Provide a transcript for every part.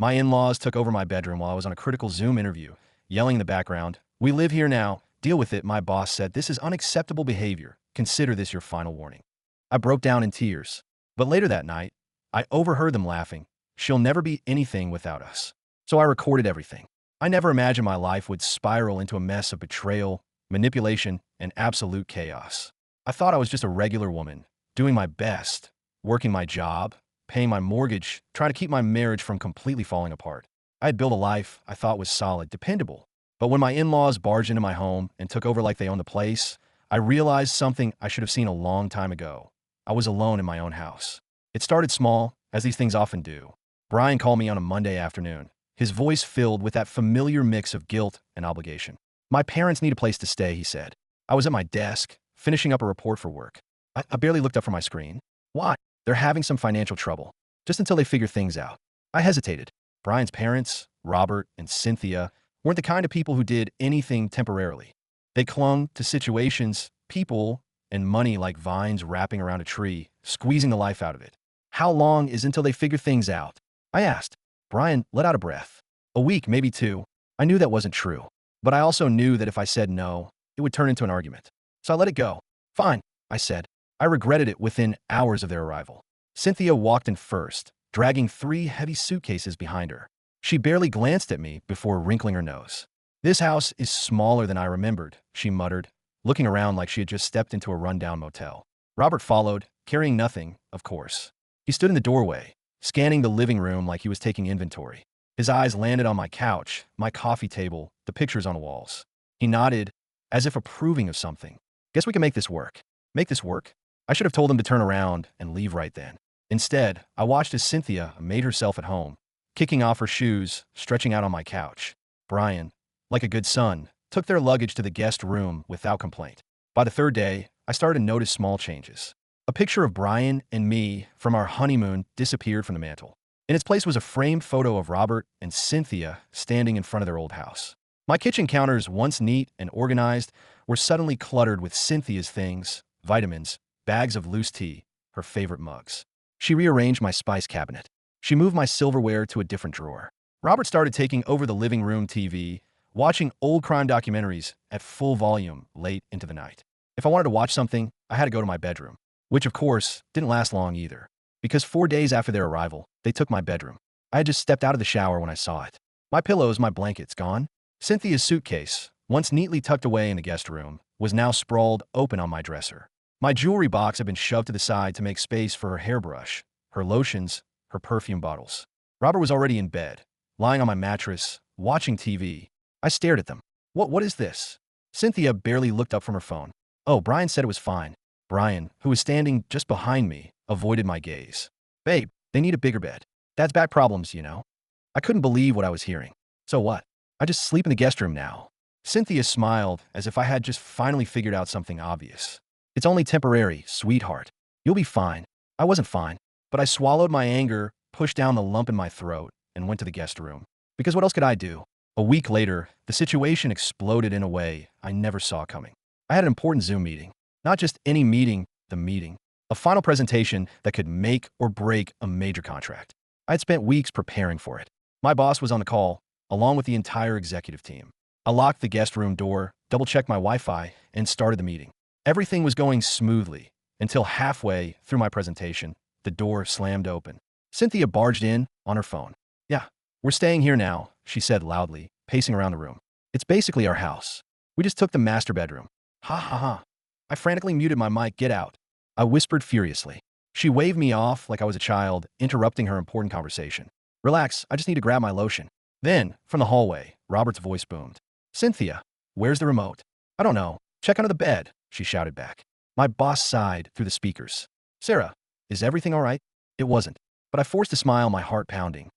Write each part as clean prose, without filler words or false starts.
My in-laws took over my bedroom while I was on a critical Zoom interview, yelling in the background, "We live here now. Deal with it." My boss said, "This is unacceptable behavior. Consider this your final warning." I broke down in tears. But later that night, I overheard them laughing. "She'll never be anything without us." So I recorded everything. I never imagined my life would spiral into a mess of betrayal, manipulation, and absolute chaos. I thought I was just a regular woman, doing my best, working my job, paying my mortgage, trying to keep my marriage from completely falling apart. I had built a life I thought was solid, dependable. But when my in-laws barged into my home and took over like they owned the place, I realized something I should have seen a long time ago. I was alone in my own house. It started small, as these things often do. Brian called me on a Monday afternoon, his voice filled with that familiar mix of guilt and obligation. "My parents need a place to stay," he said. I was at my desk, finishing up a report for work. I barely looked up from my screen. "Why?" "They're having some financial trouble. Just until they figure things out." I hesitated. Brian's parents, Robert and Cynthia, weren't the kind of people who did anything temporarily. They clung to situations, people, and money like vines wrapping around a tree, squeezing the life out of it. "How long is until they figure things out?" I asked. Brian let out a breath. "A week, maybe 2. I knew that wasn't true. But I also knew that if I said no, it would turn into an argument. So I let it go. "Fine," I said. I regretted it within hours of their arrival. Cynthia walked in first, dragging 3 heavy suitcases behind her. She barely glanced at me before wrinkling her nose. "This house is smaller than I remembered," she muttered, looking around like she had just stepped into a rundown motel. Robert followed, carrying nothing, of course. He stood in the doorway, scanning the living room like he was taking inventory. His eyes landed on my couch, my coffee table, the pictures on the walls. He nodded, as if approving of something. "Guess we can make this work." Make this work? I should have told him to turn around and leave right then. Instead, I watched as Cynthia made herself at home, kicking off her shoes, stretching out on my couch. Brian, like a good son, took their luggage to the guest room without complaint. By the 3rd day, I started to notice small changes. A picture of Brian and me from our honeymoon disappeared from the mantel. In its place was a framed photo of Robert and Cynthia standing in front of their old house. My kitchen counters, once neat and organized, were suddenly cluttered with Cynthia's things, vitamins, bags of loose tea, her favorite mugs. She rearranged my spice cabinet. She moved my silverware to a different drawer. Robert started taking over the living room TV, watching old crime documentaries at full volume late into the night. If I wanted to watch something, I had to go to my bedroom, which of course didn't last long either, because 4 days after their arrival, they took my bedroom. I had just stepped out of the shower when I saw it. My pillows, my blankets, gone. Cynthia's suitcase, once neatly tucked away in the guest room, was now sprawled open on my dresser. My jewelry box had been shoved to the side to make space for her hairbrush, her lotions, her perfume bottles. Robert was already in bed, lying on my mattress, watching TV. I stared at them. What is this?" Cynthia barely looked up from her phone. "Oh, Brian said it was fine." Brian, who was standing just behind me, avoided my gaze. "Babe, they need a bigger bed. Dad's back problems, you know." I couldn't believe what I was hearing. "So what? I just sleep in the guest room now." Cynthia smiled as if I had just finally figured out something obvious. "It's only temporary, sweetheart. You'll be fine." I wasn't fine, but I swallowed my anger, pushed down the lump in my throat, and went to the guest room. Because what else could I do? A week later, the situation exploded in a way I never saw coming. I had an important Zoom meeting. Not just any meeting, the meeting. A final presentation that could make or break a major contract. I had spent weeks preparing for it. My boss was on the call, along with the entire executive team. I locked the guest room door, double-checked my Wi-Fi, and started the meeting. Everything was going smoothly, until halfway through my presentation, the door slammed open. Cynthia barged in on her phone. "Yeah, we're staying here now," she said loudly, pacing around the room. "It's basically our house. We just took the master bedroom." "Ha ha ha." I frantically muted my mic. "Get out," I whispered furiously. She waved me off like I was a child, interrupting her important conversation. "Relax, I just need to grab my lotion." Then, from the hallway, Robert's voice boomed. "Cynthia, where's the remote?" "I don't know. Check under the bed," she shouted back. My boss sighed through the speakers. "Sarah, is everything all right?" It wasn't, but I forced a smile, my heart pounding.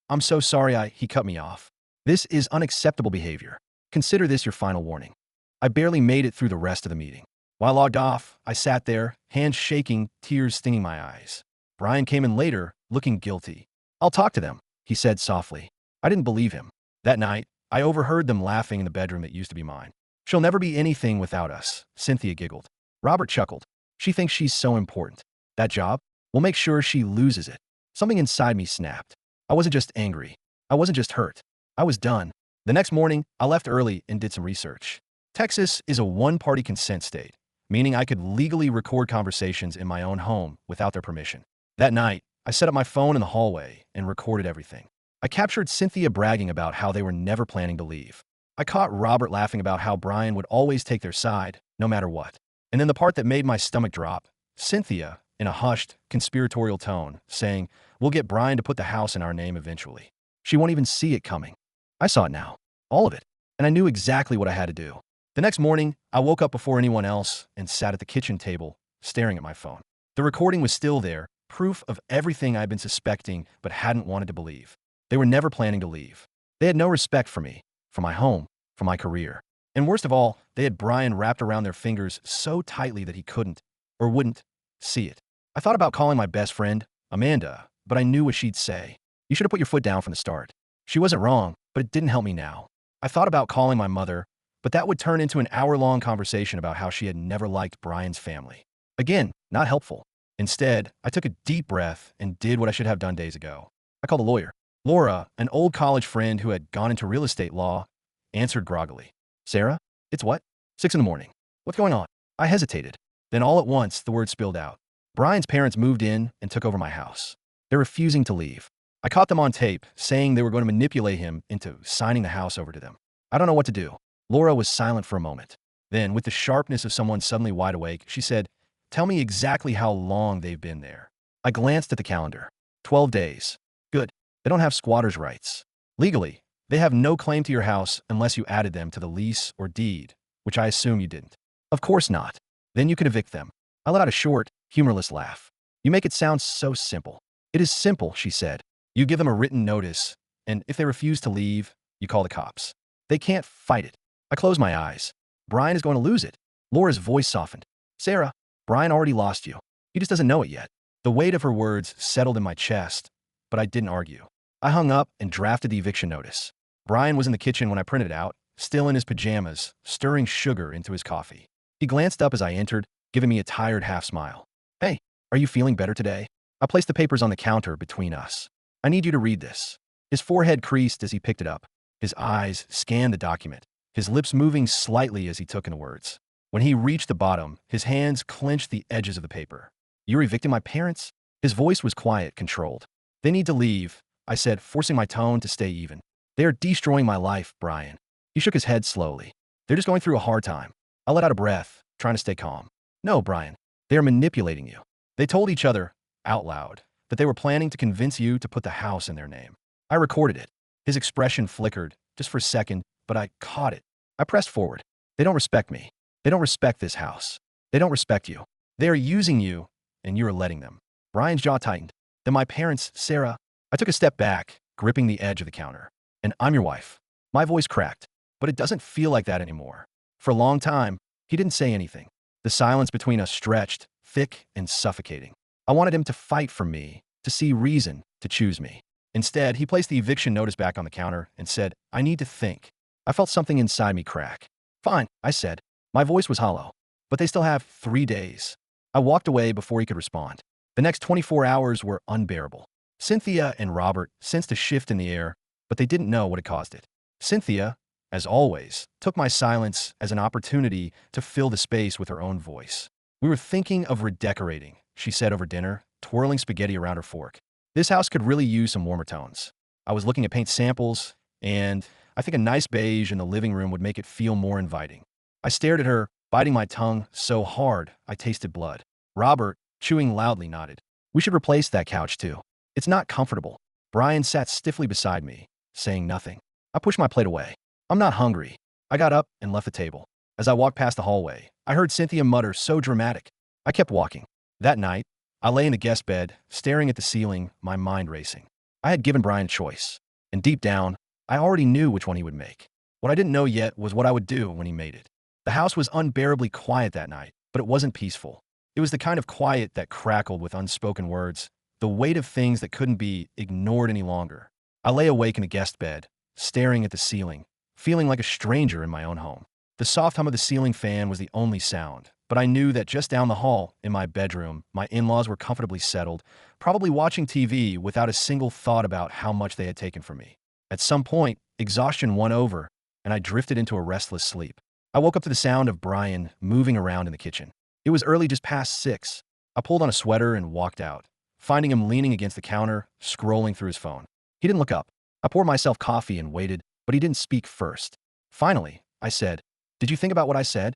I'm so sorry." He cut me off. "This is unacceptable behavior. Consider this your final warning." I barely made it through the rest of the meeting. While logged off, I sat there, hands shaking, tears stinging my eyes. Brian came in later, looking guilty. "I'll talk to them," he said softly. I didn't believe him. That night, I overheard them laughing in the bedroom that used to be mine. "She'll never be anything without us," Cynthia giggled. Robert chuckled. "She thinks she's so important. That job? We'll make sure she loses it." Something inside me snapped. I wasn't just angry. I wasn't just hurt. I was done. The next morning, I left early and did some research. Texas is a one-party consent state, meaning I could legally record conversations in my own home without their permission. That night, I set up my phone in the hallway and recorded everything. I captured Cynthia bragging about how they were never planning to leave. I caught Robert laughing about how Brian would always take their side, no matter what. And then the part that made my stomach drop, Cynthia, in a hushed, conspiratorial tone, saying, "We'll get Brian to put the house in our name eventually. She won't even see it coming." I saw it now. All of it. And I knew exactly what I had to do. The next morning, I woke up before anyone else and sat at the kitchen table, staring at my phone. The recording was still there, proof of everything I'd been suspecting but hadn't wanted to believe. They were never planning to leave. They had no respect for me, for my home, for my career. And worst of all, they had Brian wrapped around their fingers so tightly that he couldn't, or wouldn't, see it. I thought about calling my best friend, Amanda, but I knew what she'd say. "You should have put your foot down from the start." She wasn't wrong, but it didn't help me now. I thought about calling my mother, but that would turn into an hour-long conversation about how she had never liked Brian's family. Again, not helpful. Instead, I took a deep breath and did what I should have done days ago. I called a lawyer. Laura, an old college friend who had gone into real estate law, answered groggily. "Sarah? It's what? 6 in the morning. What's going on?" I hesitated. Then all at once, the word spilled out. Brian's parents moved in and took over my house. They're refusing to leave. I caught them on tape, saying they were going to manipulate him into signing the house over to them. I don't know what to do. Laura was silent for a moment. Then, with the sharpness of someone suddenly wide awake, she said, "Tell me exactly how long they've been there." I glanced at the calendar. 12 days. Good. They don't have squatters' rights. Legally, they have no claim to your house unless you added them to the lease or deed, which I assume you didn't. Of course not. Then you can evict them. I let out a short, humorless laugh. "You make it sound so simple." "It is simple," she said. "You give them a written notice, and if they refuse to leave, you call the cops. They can't fight it." I closed my eyes. Brian is going to lose it. Laura's voice softened. "Sarah, Brian already lost you. He just doesn't know it yet." The weight of her words settled in my chest, but I didn't argue. I hung up and drafted the eviction notice. Brian was in the kitchen when I printed it out, still in his pajamas, stirring sugar into his coffee. He glanced up as I entered, giving me a tired half-smile. "Hey, are you feeling better today?" I placed the papers on the counter between us. "I need you to read this." His forehead creased as he picked it up. His eyes scanned the document, his lips moving slightly as he took in the words. When he reached the bottom, his hands clenched the edges of the paper. "You're evicting my parents?" His voice was quiet, controlled. "They need to leave," I said, forcing my tone to stay even. "They are destroying my life, Brian." He shook his head slowly. "They're just going through a hard time." I let out a breath, trying to stay calm. "No, Brian. They are manipulating you." They told each other, out loud, that they were planning to convince you to put the house in their name. I recorded it. His expression flickered, just for a second, but I caught it. I pressed forward. "They don't respect me. They don't respect this house. They don't respect you. They are using you, and you are letting them." Brian's jaw tightened. "Then my parents, Sarah." I took a step back, gripping the edge of the counter. "And I'm your wife." My voice cracked, but it doesn't feel like that anymore. For a long time, he didn't say anything. The silence between us stretched, thick and suffocating. I wanted him to fight for me, to see reason, to choose me. Instead, he placed the eviction notice back on the counter and said, "I need to think." I felt something inside me crack. "Fine," I said. My voice was hollow. "But they still have 3 days." I walked away before he could respond. The next 24 hours were unbearable. Cynthia and Robert sensed a shift in the air, but they didn't know what had caused it. Cynthia, as always, took my silence as an opportunity to fill the space with her own voice. "We were thinking of redecorating," she said over dinner, twirling spaghetti around her fork. "This house could really use some warmer tones." I was looking at paint samples, and I think a nice beige in the living room would make it feel more inviting. I stared at her, biting my tongue so hard I tasted blood. Robert, chewing loudly, nodded. "We should replace that couch, too. It's not comfortable." Brian sat stiffly beside me, saying nothing. I pushed my plate away. "I'm not hungry." I got up and left the table. As I walked past the hallway, I heard Cynthia mutter, "So dramatic." I kept walking. That night, I lay in the guest bed, staring at the ceiling, my mind racing. I had given Brian a choice, and deep down, I already knew which one he would make. What I didn't know yet was what I would do when he made it. The house was unbearably quiet that night, but it wasn't peaceful. It was the kind of quiet that crackled with unspoken words, the weight of things that couldn't be ignored any longer. I lay awake in a guest bed, staring at the ceiling, feeling like a stranger in my own home. The soft hum of the ceiling fan was the only sound, but I knew that just down the hall, in my bedroom, my in-laws were comfortably settled, probably watching TV without a single thought about how much they had taken from me. At some point, exhaustion won over, and I drifted into a restless sleep. I woke up to the sound of Brian moving around in the kitchen. It was early, just past 6. I pulled on a sweater and walked out, finding him leaning against the counter, scrolling through his phone. He didn't look up. I poured myself coffee and waited, but he didn't speak first. Finally, I said, "Did you think about what I said?"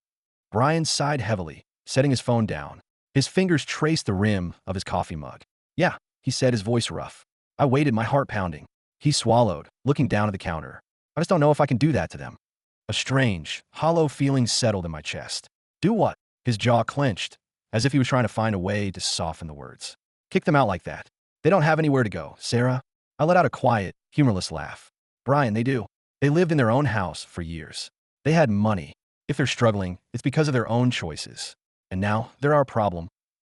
Brian sighed heavily, setting his phone down. His fingers traced the rim of his coffee mug. "Yeah," he said, his voice rough. I waited, my heart pounding. He swallowed, looking down at the counter. "I just don't know if I can do that to them." A strange, hollow feeling settled in my chest. "Do what?" His jaw clenched, as if he was trying to find a way to soften the words. "Kick them out like that. They don't have anywhere to go, Sarah." I let out a quiet, humorless laugh. "Brian, they do. They lived in their own house for years. They had money. If they're struggling, it's because of their own choices. And now, they're our problem."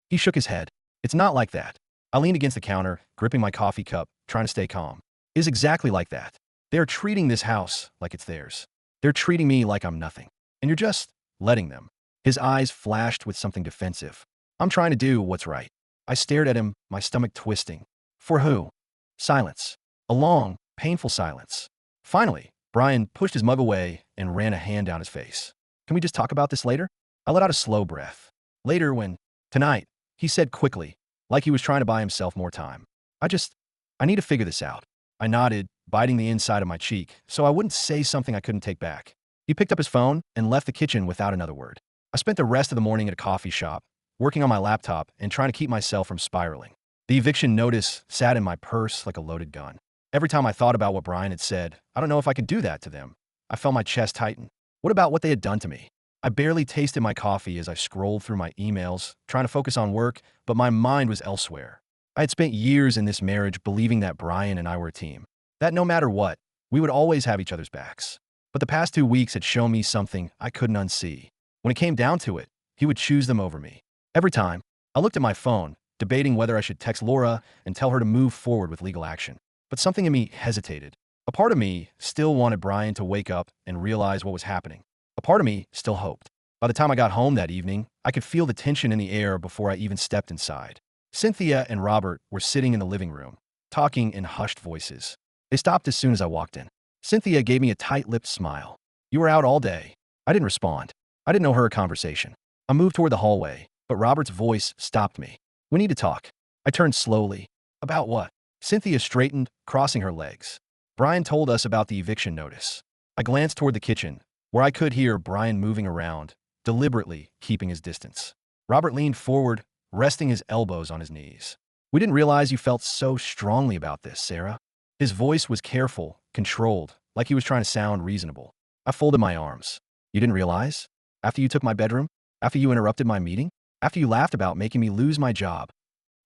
He shook his head. "It's not like that." I leaned against the counter, gripping my coffee cup, trying to stay calm. "It is exactly like that. They are treating this house like it's theirs. They're treating me like I'm nothing. And you're just letting them." His eyes flashed with something defensive. "I'm trying to do what's right." I stared at him, my stomach twisting. For who? Silence. A long, painful silence. Finally, Brian pushed his mug away and ran a hand down his face. "Can we just talk about this later?" I let out a slow breath. "Later when—" "Tonight," he said quickly, like he was trying to buy himself more time. I need to figure this out." I nodded, biting the inside of my cheek, so I wouldn't say something I couldn't take back. He picked up his phone and left the kitchen without another word. I spent the rest of the morning at a coffee shop, working on my laptop and trying to keep myself from spiraling. The eviction notice sat in my purse like a loaded gun. Every time I thought about what Brian had said, "I don't know if I could do that to them," I felt my chest tighten. What about what they had done to me? I barely tasted my coffee as I scrolled through my emails, trying to focus on work, but my mind was elsewhere. I had spent years in this marriage believing that Brian and I were a team, that no matter what, we would always have each other's backs. But the past 2 weeks had shown me something I couldn't unsee. When it came down to it, he would choose them over me. Every time, I looked at my phone, debating whether I should text Laura and tell her to move forward with legal action. But something in me hesitated. A part of me still wanted Brian to wake up and realize what was happening. A part of me still hoped. By the time I got home that evening, I could feel the tension in the air before I even stepped inside. Cynthia and Robert were sitting in the living room, talking in hushed voices. They stopped as soon as I walked in. Cynthia gave me a tight-lipped smile. "You were out all day." I didn't respond. I didn't know her conversation. I moved toward the hallway, but Robert's voice stopped me. "We need to talk." I turned slowly. "About what?" Cynthia straightened, crossing her legs. "Brian told us about the eviction notice." I glanced toward the kitchen, where I could hear Brian moving around, deliberately keeping his distance. Robert leaned forward, resting his elbows on his knees. "We didn't realize you felt so strongly about this, Sarah." His voice was careful, controlled, like he was trying to sound reasonable. I folded my arms. "You didn't realize? After you took my bedroom? After you interrupted my meeting? After you laughed about making me lose my job?"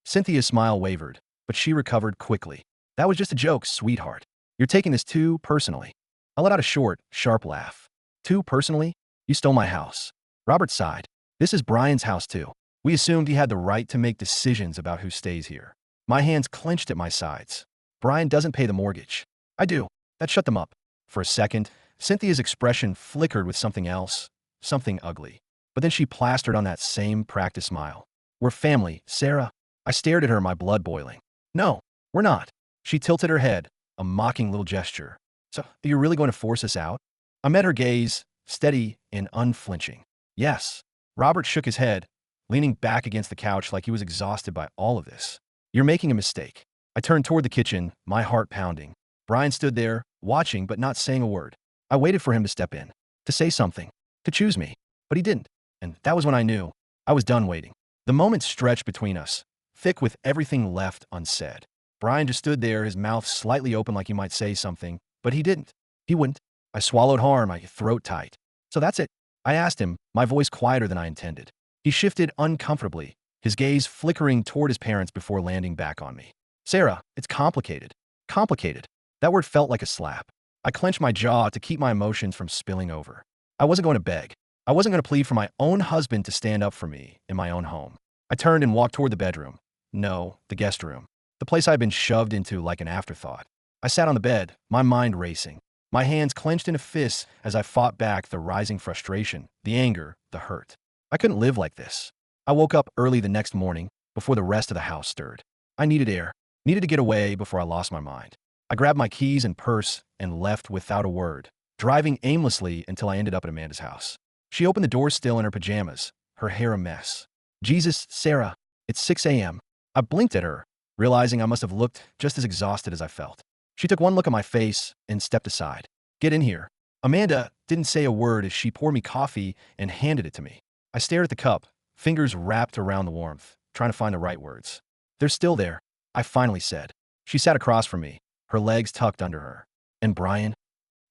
Cynthia's smile wavered, but she recovered quickly. "That was just a joke, sweetheart. You're taking this too personally." I let out a short, sharp laugh. "Too personally? You stole my house." Robert sighed. "This is Brian's house too. We assumed he had the right to make decisions about who stays here." My hands clenched at my sides. "Brian doesn't pay the mortgage." "I do." That shut them up. For a second, Cynthia's expression flickered with something else, something ugly. But then she plastered on that same practiced smile. "We're family, Sarah." I stared at her, my blood boiling. "No, we're not." She tilted her head, a mocking little gesture. "So, you're really going to force us out?" I met her gaze, steady and unflinching. "Yes." Robert shook his head, leaning back against the couch like he was exhausted by all of this. "You're making a mistake." I turned toward the kitchen, my heart pounding. Brian stood there, watching but not saying a word. I waited for him to step in, to say something, to choose me. But he didn't, and that was when I knew I was done waiting. The moment stretched between us, thick with everything left unsaid. Brian just stood there, his mouth slightly open like he might say something, but he didn't. He wouldn't. I swallowed hard, my throat tight. "So that's it?" I asked him, my voice quieter than I intended. He shifted uncomfortably, his gaze flickering toward his parents before landing back on me. "Sarah, it's complicated." Complicated. That word felt like a slap. I clenched my jaw to keep my emotions from spilling over. I wasn't going to beg. I wasn't going to plead for my own husband to stand up for me in my own home. I turned and walked toward the bedroom. No, the guest room. The place I had been shoved into like an afterthought. I sat on the bed, my mind racing. My hands clenched into fists as I fought back the rising frustration, the anger, the hurt. I couldn't live like this. I woke up early the next morning before the rest of the house stirred. I needed air, needed to get away before I lost my mind. I grabbed my keys and purse and left without a word, driving aimlessly until I ended up at Amanda's house. She opened the door still in her pajamas, her hair a mess. Jesus, Sarah, it's 6 a.m. I blinked at her, realizing I must have looked just as exhausted as I felt. She took one look at my face and stepped aside. Get in here. Amanda didn't say a word as she poured me coffee and handed it to me. I stared at the cup, fingers wrapped around the warmth, trying to find the right words. They're still there, I finally said. She sat across from me, her legs tucked under her. And Brian?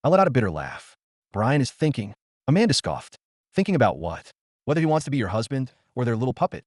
I let out a bitter laugh. Brian is thinking. Amanda scoffed. Thinking about what? Whether he wants to be your husband or their little puppet.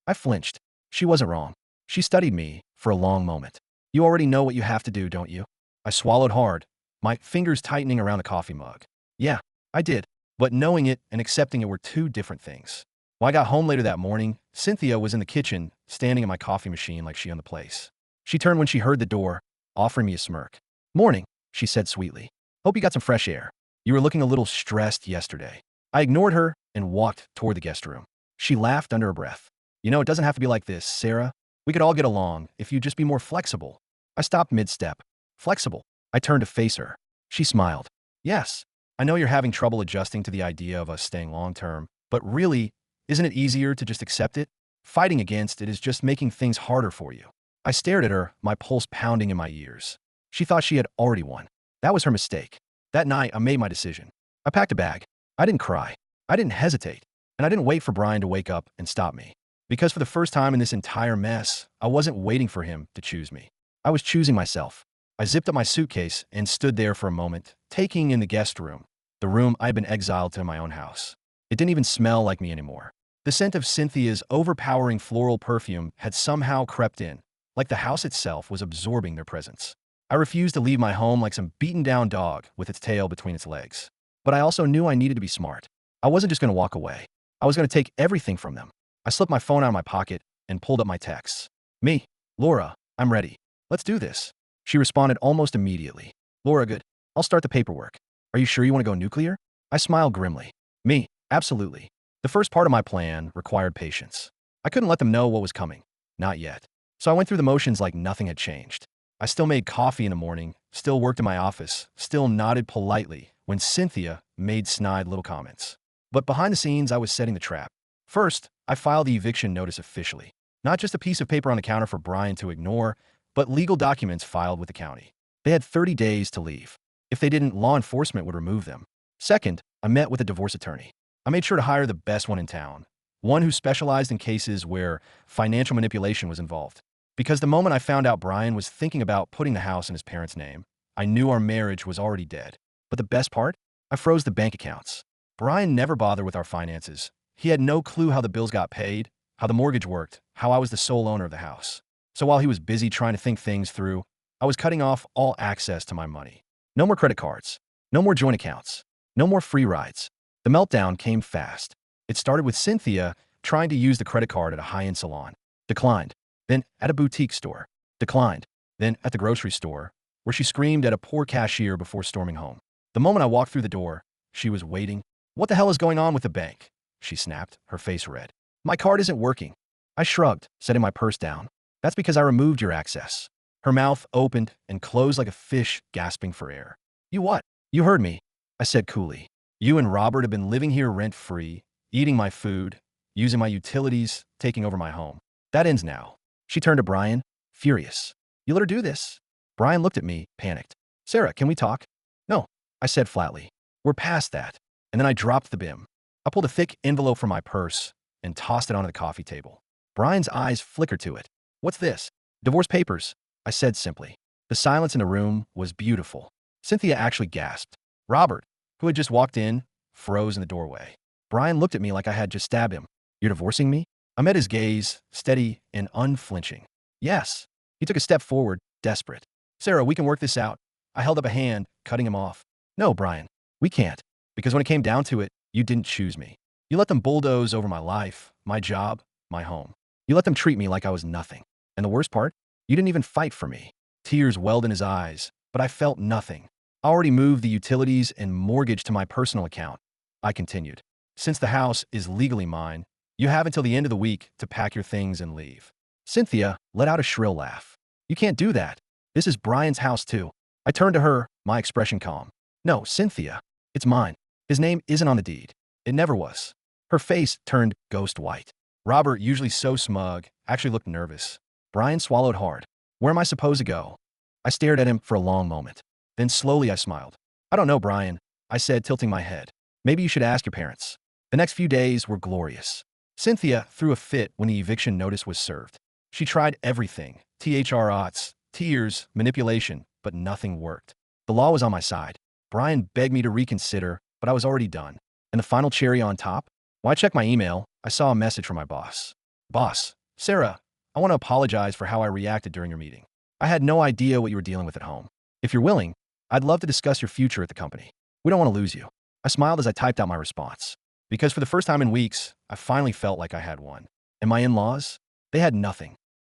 I flinched. She wasn't wrong. She studied me for a long moment. You already know what you have to do, don't you? I swallowed hard, my fingers tightening around the coffee mug. Yeah, I did. But knowing it and accepting it were two different things. When I got home later that morning, Cynthia was in the kitchen, standing at my coffee machine like she owned the place. She turned when she heard the door, offering me a smirk. Morning, she said sweetly. Hope you got some fresh air. You were looking a little stressed yesterday. I ignored her and walked toward the guest room. She laughed under her breath. You know, it doesn't have to be like this, Sarah. We could all get along if you'd just be more flexible. I stopped mid-step. Flexible. I turned to face her. She smiled. Yes, I know you're having trouble adjusting to the idea of us staying long-term, but really, isn't it easier to just accept it? Fighting against it is just making things harder for you. I stared at her, my pulse pounding in my ears. She thought she had already won. That was her mistake. That night, I made my decision. I packed a bag. I didn't cry. I didn't hesitate. And I didn't wait for Brian to wake up and stop me. Because for the first time in this entire mess, I wasn't waiting for him to choose me. I was choosing myself. I zipped up my suitcase and stood there for a moment, taking in the guest room, the room I had been exiled to in my own house. It didn't even smell like me anymore. The scent of Cynthia's overpowering floral perfume had somehow crept in, like the house itself was absorbing their presence. I refused to leave my home like some beaten-down dog with its tail between its legs. But I also knew I needed to be smart. I wasn't just going to walk away. I was going to take everything from them. I slipped my phone out of my pocket and pulled up my texts. Me, Laura, I'm ready. Let's do this. She responded almost immediately. Laura, good. I'll start the paperwork. Are you sure you want to go nuclear? I smiled grimly. Me, absolutely. The first part of my plan required patience. I couldn't let them know what was coming. Not yet. So I went through the motions like nothing had changed. I still made coffee in the morning, still worked in my office, still nodded politely when Cynthia made snide little comments. But behind the scenes, I was setting the trap. First, I filed the eviction notice officially. Not just a piece of paper on the counter for Brian to ignore, but legal documents filed with the county. They had 30 days to leave. If they didn't, law enforcement would remove them. Second, I met with a divorce attorney. I made sure to hire the best one in town, one who specialized in cases where financial manipulation was involved. Because the moment I found out Brian was thinking about putting the house in his parents' name, I knew our marriage was already dead. But the best part? I froze the bank accounts. Brian never bothered with our finances. He had no clue how the bills got paid, how the mortgage worked, how I was the sole owner of the house. So while he was busy trying to think things through, I was cutting off all access to my money. No more credit cards. No more joint accounts. No more free rides. The meltdown came fast. It started with Cynthia trying to use the credit card at a high-end salon. Declined. Then at a boutique store. Declined. Then at the grocery store, where she screamed at a poor cashier before storming home. The moment I walked through the door, she was waiting. What the hell is going on with the bank? She snapped, her face red. My card isn't working. I shrugged, setting my purse down. That's because I removed your access. Her mouth opened and closed like a fish gasping for air. You what? You heard me, I said coolly. You and Robert have been living here rent-free, eating my food, using my utilities, taking over my home. That ends now. She turned to Brian, furious. You let her do this? Brian looked at me, panicked. Sarah, can we talk? No, I said flatly. We're past that. And then I dropped the BIM. I pulled a thick envelope from my purse and tossed it onto the coffee table. Brian's eyes flickered to it. What's this? Divorce papers, I said simply. The silence in the room was beautiful. Cynthia actually gasped. Robert, who had just walked in, froze in the doorway. Brian looked at me like I had just stabbed him. You're divorcing me? I met his gaze, steady and unflinching. Yes. He took a step forward, desperate. Sarah, we can work this out. I held up a hand, cutting him off. No, Brian, we can't. Because when it came down to it, you didn't choose me. You let them bulldoze over my life, my job, my home. You let them treat me like I was nothing. And the worst part? You didn't even fight for me. Tears welled in his eyes, but I felt nothing. I already moved the utilities and mortgage to my personal account. I continued. Since the house is legally mine, you have until the end of the week to pack your things and leave. Cynthia let out a shrill laugh. You can't do that. This is Brian's house too. I turned to her, my expression calm. No, Cynthia. It's mine. His name isn't on the deed. It never was. Her face turned ghost white. Robert, usually so smug, actually looked nervous. Brian swallowed hard. Where am I supposed to go? I stared at him for a long moment. Then slowly I smiled. I don't know, Brian, I said, tilting my head. Maybe you should ask your parents. The next few days were glorious. Cynthia threw a fit when the eviction notice was served. She tried everything, THROTs, tears, manipulation, but nothing worked. The law was on my side. Brian begged me to reconsider, but I was already done. And the final cherry on top? When I checked my email, I saw a message from my boss. Boss, Sarah, I want to apologize for how I reacted during your meeting. I had no idea what you were dealing with at home. If you're willing, I'd love to discuss your future at the company. We don't want to lose you. I smiled as I typed out my response. Because for the first time in weeks, I finally felt like I had one. And my in-laws? They had nothing.